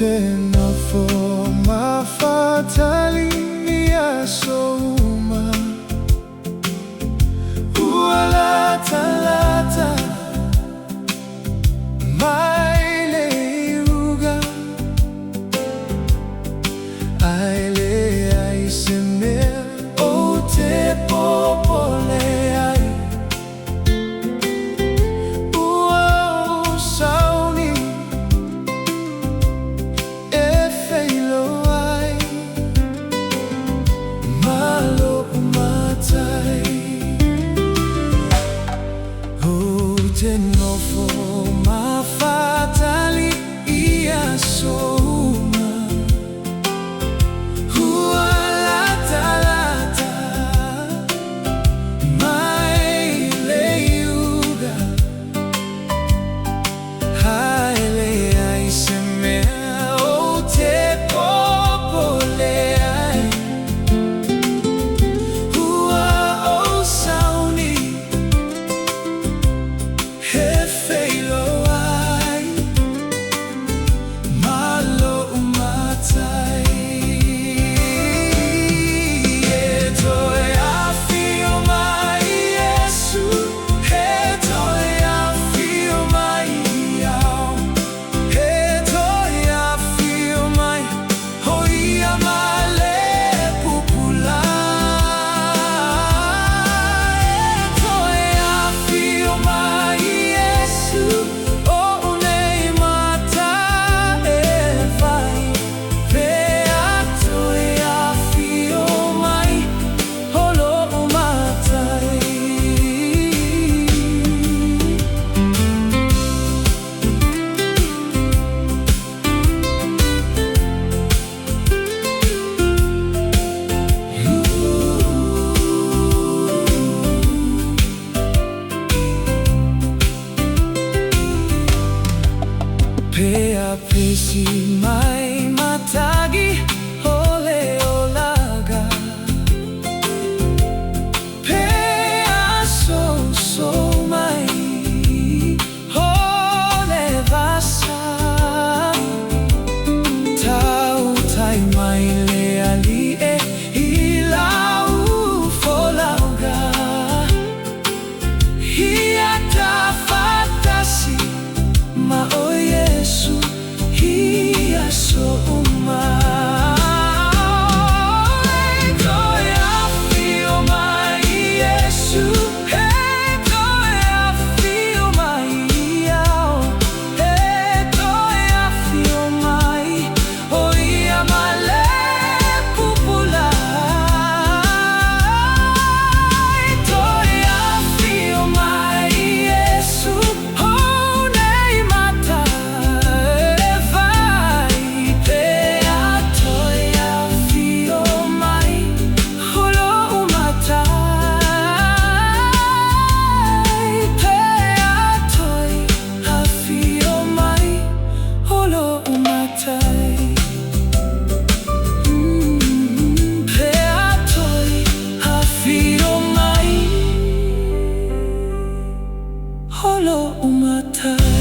tena forma fatali ya soma ualata lata maile uga aile aisemer o te popole ai uau sauni e feilo ai malo umatai o te nofo ma fatali ia soma ualata lata maile uga haile aisemer o te popole ai uau sauni he feilo ai malo umatai e toi afio mai Yesu he toi afio mai au he toi afio mai hoia male pupula e toi afio mai Yesu o nei mata e vai pe a toi afio mai holo umatai Pea pesi mai matagi ole olaga Pea so mai ole vasa Tau tai mai le ali e ilau folauga Hia ta fatasi ma o Yesu hia soma e toi afio mai Yesu e toi afio mai au e toi afio mai o ia male pupula e toi afio mai Yesu o nei mata e vai pe a toi afio mai holo umatai pe a toi afio mai holo umatai pe a toi afio mai holo umatai